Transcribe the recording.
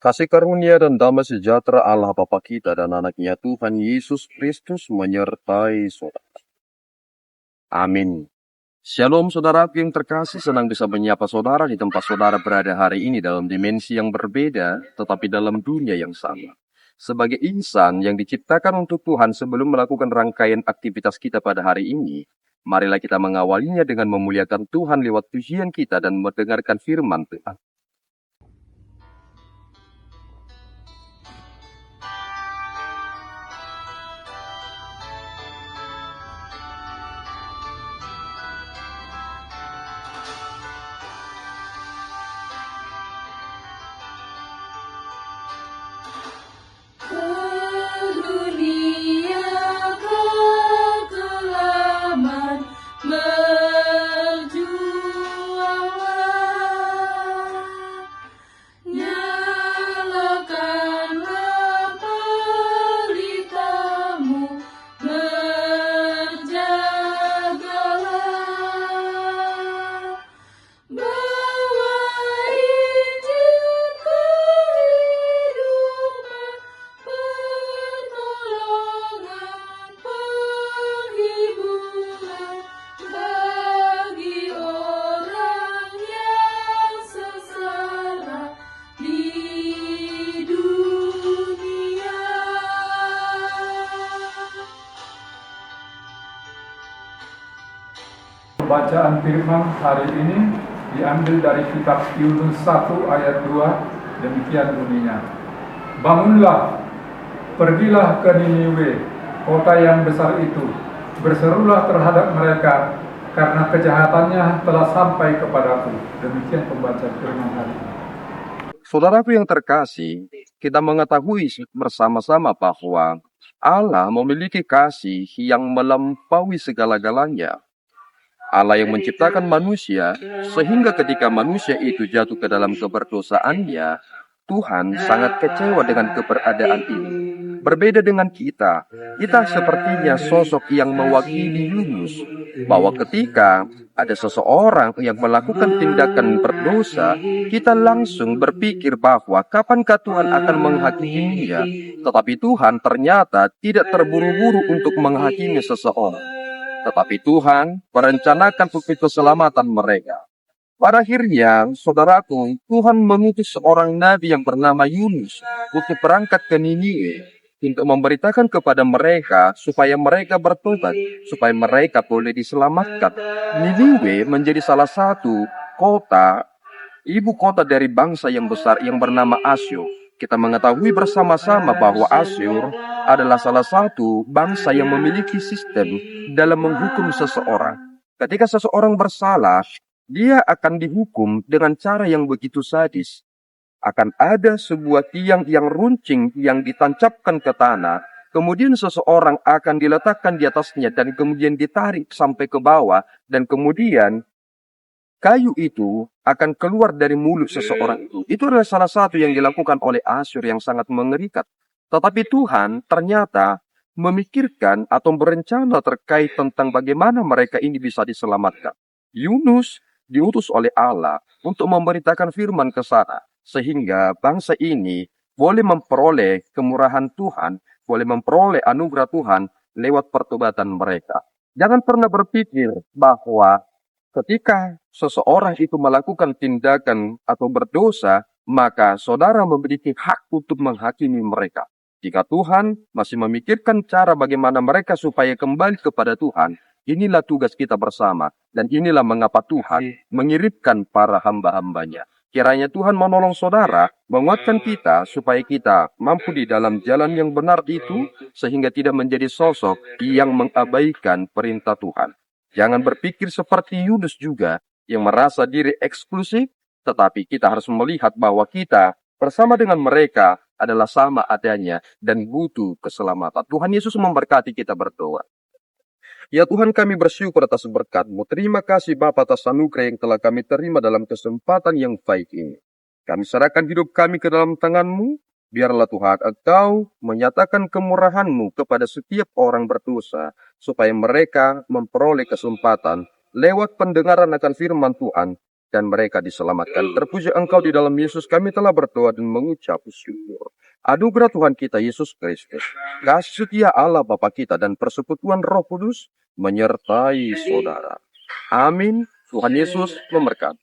Kasih karunia dan damai sejahtera Allah Bapa kita dan anaknya Tuhan Yesus Kristus menyertai saudara. Amin. Shalom saudaraku yang terkasih, senang bisa menyapa saudara di tempat saudara berada hari ini dalam dimensi yang berbeda, tetapi dalam dunia yang sama. Sebagai insan yang diciptakan untuk Tuhan sebelum melakukan rangkaian aktivitas kita pada hari ini, marilah kita mengawalinya dengan memuliakan Tuhan lewat pujian kita dan mendengarkan firman Tuhan. Bacaan firman hari ini diambil dari kitab Yunus 1 ayat 2, demikian bunyinya. Bangunlah, pergilah ke Niniwe, kota yang besar itu, berserulah terhadap mereka, karena kejahatannya telah sampai kepadaku. Demikian pembacaan firman hari ini. Saudaraku yang terkasih, kita mengetahui bersama-sama bahwa Allah memiliki kasih yang melampaui segala-galanya. Allah yang menciptakan manusia, sehingga ketika manusia itu jatuh ke dalam keberdosaannya, Tuhan sangat kecewa dengan keberadaan ini. Berbeda dengan kita sepertinya sosok yang mewakili Yunus, bahwa ketika ada seseorang yang melakukan tindakan berdosa, kita langsung berpikir bahwa kapankah Tuhan akan menghakiminya. Tetapi Tuhan ternyata tidak terburu-buru untuk menghakimi seseorang. Tetapi Tuhan merencanakan untuk keselamatan mereka. Pada akhirnya, saudaraku, Tuhan mengutus seorang nabi yang bernama Yunus untuk berangkat ke Niniwe untuk memberitakan kepada mereka supaya mereka bertobat, supaya mereka boleh diselamatkan. Niniwe menjadi salah satu kota, ibu kota dari bangsa yang besar yang bernama Asyur. Kita mengetahui bersama-sama bahwa Asyur adalah salah satu bangsa yang memiliki sistem dalam menghukum seseorang. Ketika seseorang bersalah, dia akan dihukum dengan cara yang begitu sadis. Akan ada sebuah tiang yang runcing yang ditancapkan ke tanah, kemudian seseorang akan diletakkan di atasnya dan kemudian ditarik sampai ke bawah, dan kemudian kayu itu akan keluar dari mulut seseorang itu. Itu adalah salah satu yang dilakukan oleh Asyur yang sangat mengerikan. Tetapi Tuhan ternyata memikirkan atau berencana terkait tentang bagaimana mereka ini bisa diselamatkan. Yunus diutus oleh Allah untuk memberitakan firman ke sana, sehingga bangsa ini boleh memperoleh kemurahan Tuhan, boleh memperoleh anugerah Tuhan lewat pertobatan mereka. Jangan pernah berpikir bahwa ketika seseorang itu melakukan tindakan atau berdosa, maka saudara memiliki hak untuk menghakimi mereka. Jika Tuhan masih memikirkan cara bagaimana mereka supaya kembali kepada Tuhan, inilah tugas kita bersama. Dan inilah mengapa Tuhan mengirimkan para hamba-hambanya. Kiranya Tuhan menolong saudara, menguatkan kita supaya kita mampu di dalam jalan yang benar itu, sehingga tidak menjadi sosok yang mengabaikan perintah Tuhan. Jangan berpikir seperti Yunus juga, yang merasa diri eksklusif, tetapi kita harus melihat bahwa kita bersama dengan mereka adalah sama adanya dan butuh keselamatan. Tuhan Yesus memberkati, kita berdoa. Ya Tuhan, kami bersyukur atas berkat-Mu. Terima kasih Bapa atas anugerah yang telah kami terima dalam kesempatan yang baik ini. Kami serahkan hidup kami ke dalam tangan-Mu. Biarlah Tuhan Engkau menyatakan kemurahan-Mu kepada setiap orang berdosa, supaya mereka memperoleh kesempatan lewat pendengaran akan firman Tuhan, dan mereka diselamatkan. Terpuji Engkau di dalam Yesus, kami telah berdoa dan mengucap syukur. Anugerah Tuhan kita Yesus Kristus, kasih setia Allah Bapa kita dan persekutuan Roh Kudus menyertai saudara. Amin. Tuhan Yesus memberkati.